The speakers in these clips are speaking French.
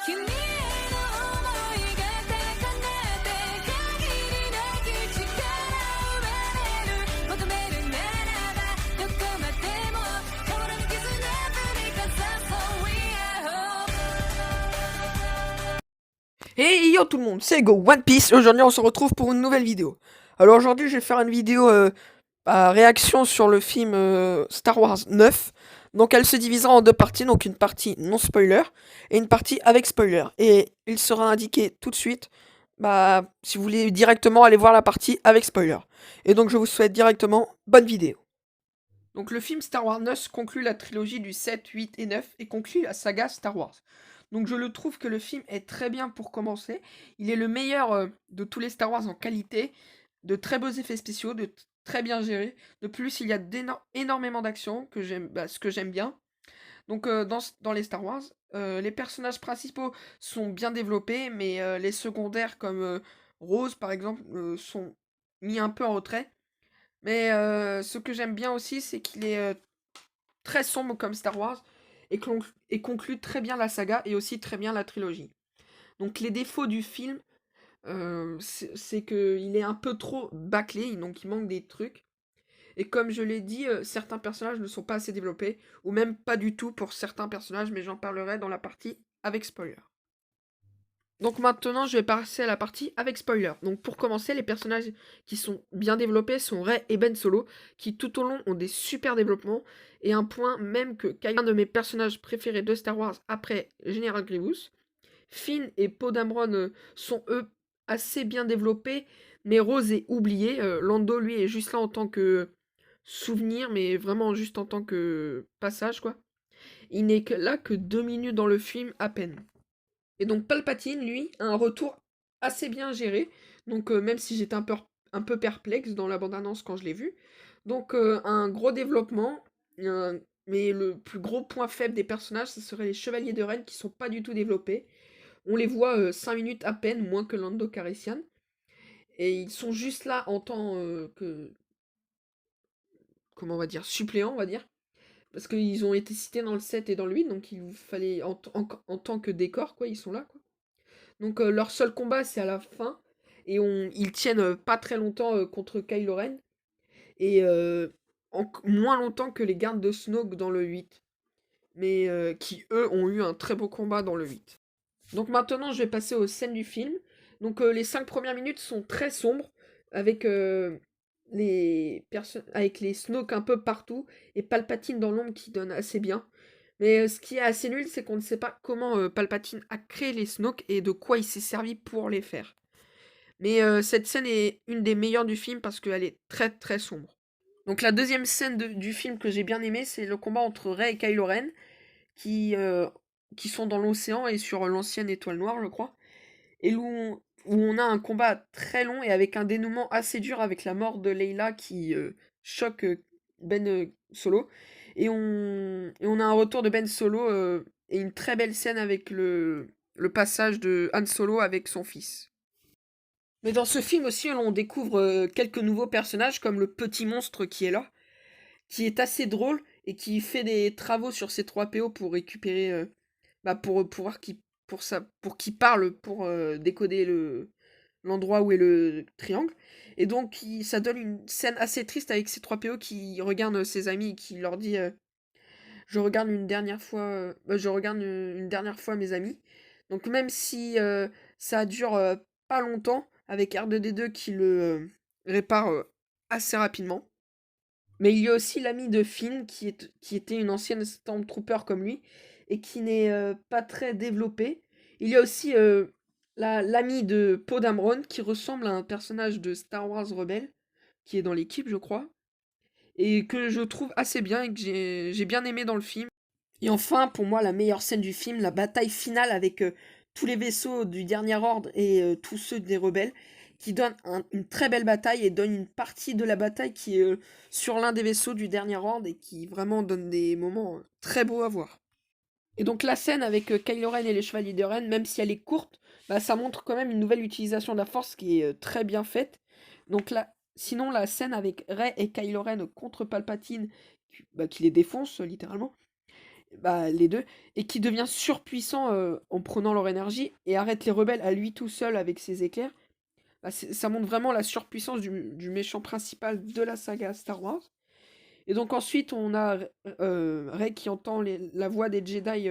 Hey yo tout le monde, c'est Go One Piece. Aujourd'hui on se retrouve pour une nouvelle vidéo. Alors aujourd'hui je vais faire une vidéo réaction sur le film Star Wars 9. Donc elle se divisera en deux parties, donc une partie non spoiler et une partie avec spoiler. Et il sera indiqué tout de suite, si vous voulez directement aller voir la partie avec spoiler. Et donc je vous souhaite directement bonne vidéo. Donc le film Star Wars 9 conclut la trilogie du 7, 8 et 9 et conclut la saga Star Wars. Donc je le trouve que le film est très bien pour commencer. Il est le meilleur de tous les Star Wars en qualité, de très beaux effets spéciaux, très bien géré. De plus, il y a énormément d'actions, ce que j'aime bien. Donc dans les Star Wars, les personnages principaux sont bien développés, mais les secondaires comme Rose par exemple sont mis un peu en retrait. Mais ce que j'aime bien aussi, c'est qu'il est très sombre comme Star Wars et conclut très bien la saga et aussi très bien la trilogie. Donc les défauts du film, c'est qu'il est un peu trop bâclé, donc il manque des trucs. Et comme je l'ai dit, certains personnages ne sont pas assez développés, ou même pas du tout pour certains personnages, mais j'en parlerai dans la partie avec spoiler. Donc maintenant, je vais passer à la partie avec spoiler. Donc pour commencer, les personnages qui sont bien développés sont Rey et Ben Solo, qui tout au long ont des super développements, et un point même que Kylo, un de mes personnages préférés de Star Wars après General Grievous. Finn et Poe Dameron sont eux assez bien développés, mais Rose est oublié. Lando, lui, est juste là en tant que souvenir, mais vraiment juste en tant que passage, quoi. Il n'est là que 2 minutes dans le film à peine. Et donc Palpatine, lui, a un retour assez bien géré. Donc même si j'étais un peu perplexe dans la bande-annonce quand je l'ai vu. Donc un gros développement. Mais le plus gros point faible des personnages, ce serait les Chevaliers de Ren qui sont pas du tout développés. On les voit 5 minutes à peine, moins que Lando Calrissian. Et ils sont juste là en tant que, comment on va dire, suppléants, on va dire. Parce qu'ils ont été cités dans le 7 et dans le 8, donc il fallait, en tant que décor, quoi, ils sont là, quoi. Donc leur seul combat, c'est à la fin. Et ils tiennent pas très longtemps contre Kylo Ren. Et moins longtemps que les gardes de Snoke dans le 8. Mais qui, eux, ont eu un très beau combat dans le 8. Donc maintenant, je vais passer aux scènes du film. Donc les 5 premières minutes sont très sombres. Avec, avec les Snoke un peu partout. Et Palpatine dans l'ombre qui donne assez bien. Mais ce qui est assez nul, c'est qu'on ne sait pas comment Palpatine a créé les Snoke et de quoi il s'est servi pour les faire. Mais cette scène est une des meilleures du film parce qu'elle est très très sombre. Donc la deuxième scène du film que j'ai bien aimé, c'est le combat entre Rey et Kylo Ren qui, euh, qui sont dans l'océan et sur l'ancienne étoile noire, je crois. Et où on a un combat très long et avec un dénouement assez dur avec la mort de Leila qui choque Ben Solo. Et on a un retour de Ben Solo et une très belle scène avec le passage de Han Solo avec son fils. Mais dans ce film aussi, on découvre quelques nouveaux personnages comme le petit monstre qui est là, qui est assez drôle et qui fait des travaux sur ses 3PO pour récupérer, pour pouvoir pour qu'il parle, pour décoder l'endroit où est le triangle. Et donc ça donne une scène assez triste avec ces 3PO qui regardent ses amis et qui leur dit je regarde une dernière fois, je regarde une dernière fois mes amis. Donc même si ça dure pas longtemps, avec R2D2 qui le répare assez rapidement. Mais il y a aussi l'ami de Finn qui était une ancienne Stormtrooper comme lui et qui n'est pas très développé. Il y a aussi l'ami de Poe Dameron qui ressemble à un personnage de Star Wars Rebelle qui est dans l'équipe, je crois, et que je trouve assez bien et que j'ai bien aimé dans le film. Et enfin, pour moi, la meilleure scène du film, la bataille finale avec tous les vaisseaux du Dernier Ordre et tous ceux des rebelles, qui donne une très belle bataille et donne une partie de la bataille qui est sur l'un des vaisseaux du Dernier Ordre et qui vraiment donne des moments très beaux à voir. Et donc la scène avec Kylo Ren et les Chevaliers de Ren, même si elle est courte, ça montre quand même une nouvelle utilisation de la Force qui est très bien faite. Donc là, sinon la scène avec Rey et Kylo Ren contre Palpatine, qui les défonce littéralement, bah, les deux, et qui devient surpuissant en prenant leur énergie et arrête les rebelles à lui tout seul avec ses éclairs. Bah, ça montre vraiment la surpuissance du méchant principal de la saga Star Wars. Et donc ensuite, on a Rey qui entend la voix des Jedi,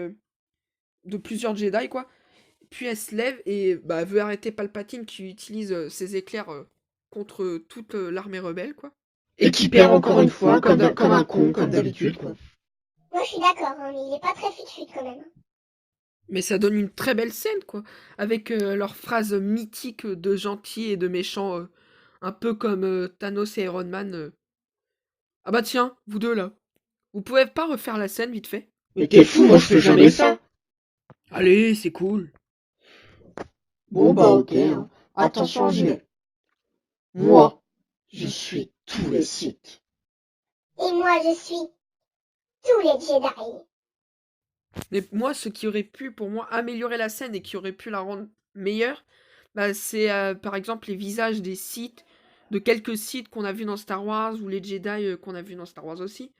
de plusieurs Jedi, quoi. Puis elle se lève et bah, elle veut arrêter Palpatine qui utilise ses éclairs contre toute l'armée rebelle, quoi. Et qui perd encore une fois, comme un con, comme d'habitude, quoi. Moi, je suis d'accord, hein, mais il est pas très fit quand même. Mais ça donne une très belle scène, quoi. Avec leurs phrases mythiques de gentils et de méchants, un peu comme Thanos et Iron Man. Ah bah tiens, vous deux là. Vous pouvez pas refaire la scène vite fait? Mais t'es fou, moi je fais jamais ça. Allez, c'est cool. Bon bah ok, hein. Attention, j'y vais. Moi, je suis tous les Sith. Et moi, je suis tous les Jedi. Mais moi, ce qui aurait pu, pour moi, améliorer la scène et qui aurait pu la rendre meilleure, bah, c'est par exemple les visages des Sith, de quelques Sith qu'on a vus dans Star Wars, ou les Jedi qu'on a vus dans Star Wars aussi,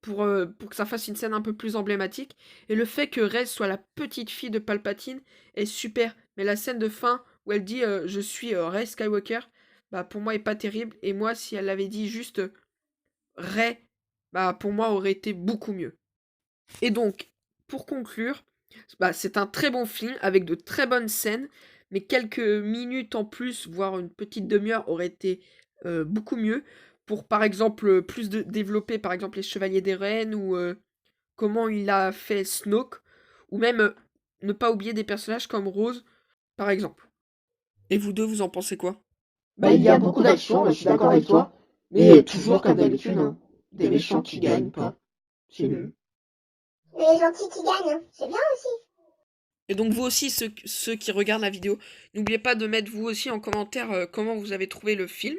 pour que ça fasse une scène un peu plus emblématique. Et le fait que Rey soit la petite fille de Palpatine est super. Mais la scène de fin où elle dit je suis Rey Skywalker, bah, pour moi, est pas terrible. Et moi, si elle avait dit juste Rey, bah, pour moi, aurait été beaucoup mieux. Et donc, pour conclure, bah, c'est un très bon film avec de très bonnes scènes, mais quelques minutes en plus, voire une petite demi-heure, aurait été beaucoup mieux pour, par exemple, plus de développer, par exemple, les Chevaliers des Reines ou comment il a fait Snoke, ou même ne pas oublier des personnages comme Rose, par exemple. Et vous deux, vous en pensez quoi? Bah il y a beaucoup d'action, je suis d'accord avec toi. Mais toujours comme d'habitude, hein. Des méchants qui gagnent pas. C'est nul. Les gentils qui gagnent, hein, c'est bien aussi. Et donc vous aussi, ceux qui regardent la vidéo, n'oubliez pas de mettre vous aussi en commentaire comment vous avez trouvé le film.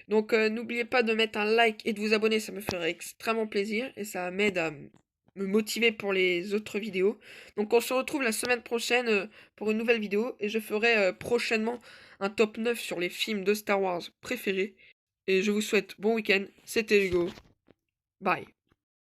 Donc n'oubliez pas de mettre un like et de vous abonner, ça me ferait extrêmement plaisir et ça m'aide à me motiver pour les autres vidéos. Donc on se retrouve la semaine prochaine pour une nouvelle vidéo et je ferai prochainement un top 9 sur les films de Star Wars préférés. Et je vous souhaite bon week-end, c'était Hugo. Bye.